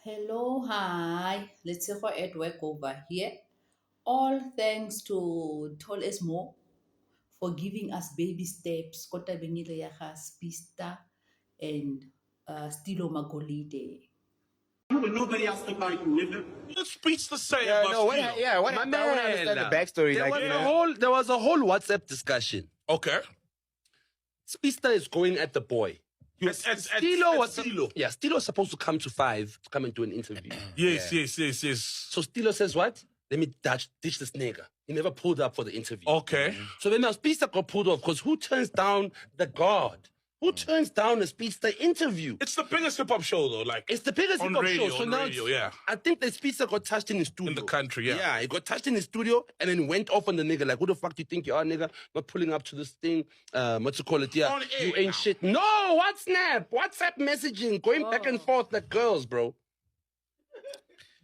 Hello, hi. Let's say at work over here. All thanks to Tol Esmo for giving us baby steps. Kota Benile Yaha Spista and Stilo Magolide. Nobody else to buy you, nigga. What's Speech to say Yeah, about no, what? Stilo? Yeah, what happened? I want to understand the backstory. There Like, there was a whole WhatsApp discussion. Okay. Speedster is going at the boy. Stilo. Stilo was supposed to come to 5 to come and do an interview. Yes. So Stilo says, what? Let me ditch this nigga. He never pulled up for the interview. Okay. So then now Speedster got pulled off because who turns down the guard? Who turns down a Speedster interview? It's the biggest hip hop show though. Like It's the biggest on hip hop radio, show. So on now radio, yeah. I think the Speedster got touched in his studio. In the country, yeah. Yeah, he got touched in his studio and then went off on the nigga. Like, who the fuck do you think you are, nigga? Not pulling up to this thing. What's it called? It? Yeah. On air You ain't now. shit. No, WhatsApp messaging, going back and forth like girls, bro.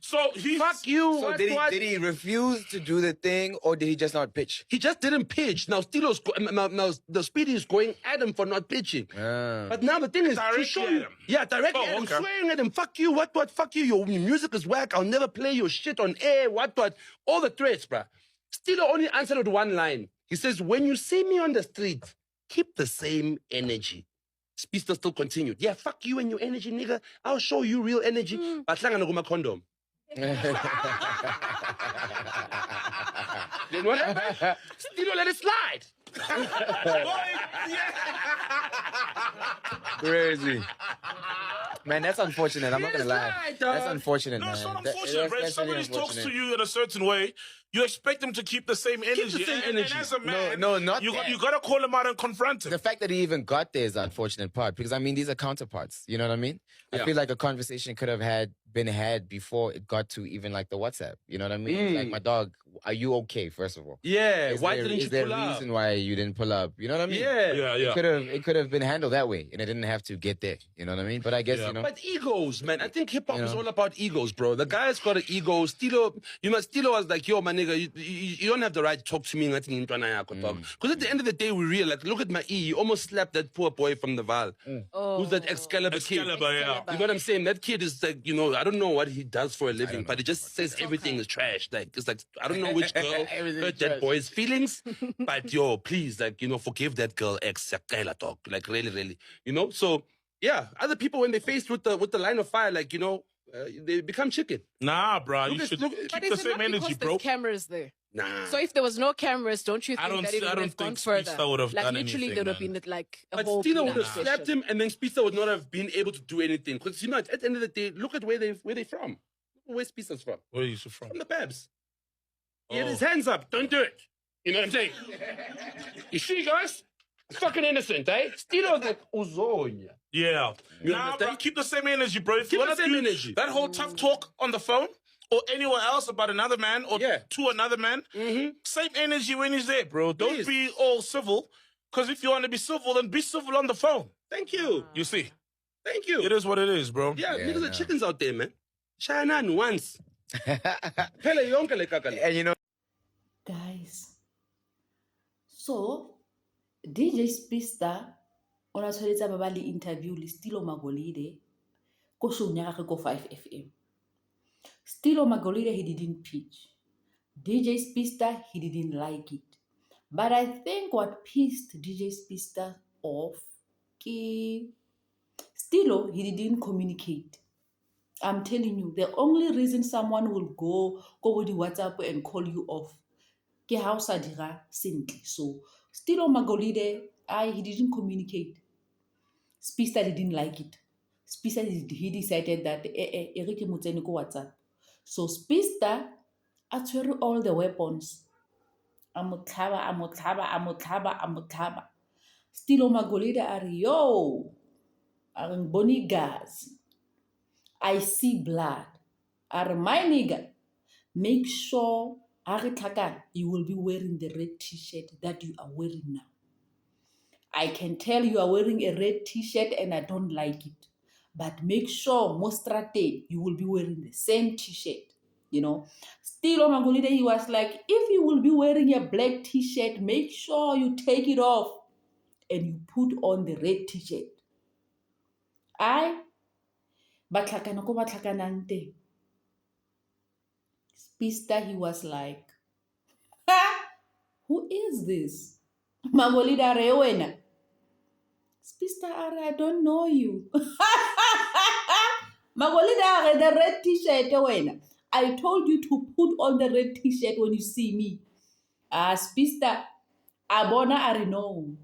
So he Fuck you. So did he refuse to do the thing, or did he just not pitch? He just didn't pitch. Now Stilo's now the Speedy is going at him for not pitching. But now the thing is, Directly he's showing, at him. yeah, directly Oh, at him, okay. swearing at him. Fuck you. What? Fuck you. Your music is whack. I'll never play your shit on air. What? All the threats, bruh. Stilo only answered with one line. He says, "When you see me on the street, keep the same energy." Speedster still continued. Yeah, fuck you and your energy, nigga. I'll show you real energy. But condom. Then what happened? Stilo let it slide. Crazy. Man, that's unfortunate. I'm not gonna lie. Right, dog. That's unfortunate, No, man. it's not That- unfortunate, bro. If that's really somebody talks to unfortunate. you in a certain way, you expect them to keep the same energy. the same And energy. as a man, No, not you that. gotta call him out and confront him. The fact that he even got there is the unfortunate part, because I mean these are counterparts. You know what I mean? Yeah. I feel like a conversation could have been had before it got to even like the WhatsApp. You know what I mean? Like, my dog, are you okay? First of all, Yeah, is why there, didn't is you there pull a up? reason why you didn't pull up? You know what I mean? Yeah. It could have been handled that way, and it didn't have to get there. You know what I mean? But I guess Yeah. you know. But egos, man. I think hip hop You is know? all about egos, bro. The guy's got an ego. Stilo was like, yo, my nigga, you don't have the right to talk to me. Because at the end of the day, we realize, like, look at my E. You almost slapped that poor boy from the Val. Who's that Excalibur kid? Excalibur, yeah. You know what I'm saying? That kid is like, I don't know what he does for a living, but he just says everything is trash. Like, it's like, I don't know which girl Everything hurt is that trash. boy's feelings, but yo, please, like, forgive that girl ex talk. Like, really. So yeah, other people when they faced with the line of fire, like, they become chicken. Nah, bro. You at- should look- keep But the is it same not energy, because bro. there's cameras there? Nah. So if there was no cameras, don't you I think don't- that it I would don't have gone think further? Speedster would have like done literally, anything, there would have man. been like a But whole. Stilo would cleanup have slapped session. him, and then Spisa would not have been able to do anything. Because at the end of the day, look at where they from. Where's Spisa's from? Where are you from? From the Babs. He had Oh. his hands up. Don't do it. You know what I'm saying? You see, guys? It's fucking innocent, eh? Stilo's like, Uzonya. Yeah. You Nah, understand? bro, keep the same energy, bro. If Keep you the want to same do energy. that whole tough talk on the phone or anywhere else about another man or Yeah. to another man, same energy when he's there, bro. Don't Please. be all civil. Because if you want to be civil, then be civil on the phone. Thank you. You see, Thank you. it is what it is, bro. Yeah, Yeah, niggas no. are chickens out there, man. Shayanan once. Pele yonke le kakala. And you know, Guys, so DJ Spista o na tshwanetse ba ba le interview le Stilo Magolide ko showng ya gagwe ko 5FM. Stilo Magolide, he didn't pitch. DJ Spista, he didn't like it. But I think what pissed DJ Spista off, Stilo, he didn't communicate. I'm telling you, the only reason someone will go with the WhatsApp and call you off, ke ha o sa dira sentle. So, Stilo Magolide, he didn't communicate. Spista didn't like it. Spista, he decided that, e re ke mo tsene ko WhatsApp. So, Spista, a tshwere all the weapons. A mo tlhaba. Stilo Magolide a re, yo, a re ngibone igazi. I see blood. A re, my nigga, make sure you will be wearing the red t-shirt that you are wearing now. I can tell you are wearing a red t-shirt and I don't like it. But make sure Mostrate, you will be wearing the same t-shirt. Still on Magolide, he was like, if you will be wearing a black t-shirt, make sure you take it off and you put on the red t-shirt. ba tlhakana ko ba tlhakanang teng. Speedster, he was like, who is this? Magolida re wena. Speedster are, I don't know you. Magolida are, the red t-shirt wena. I told you to put on the red t-shirt when you see me. Speedster, a bona are no.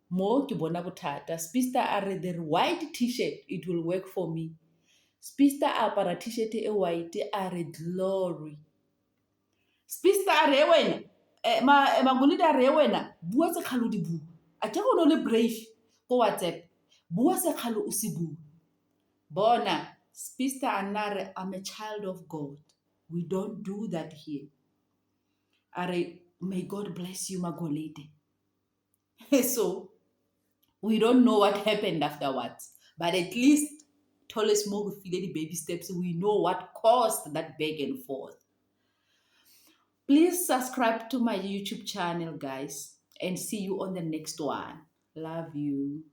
Mo ke bona bothata. Speedster are the white t-shirt, it will work for me. Speedster apara t-shirt e white are glory. Speedster are wena. Magolida are wena. Bua tse khalo di bua. A ke go no le brave ko WhatsApp. Bua se khalo o se bua. Bona, Speedster anare, I'm a child of God. We don't do that here. Are, may God bless you, Magolide. So, we don't know what happened afterwards. But at least, Tole Smoke feel the baby steps. We know what caused that back and forth. Please subscribe to my YouTube channel, guys. And see you on the next one. Love you.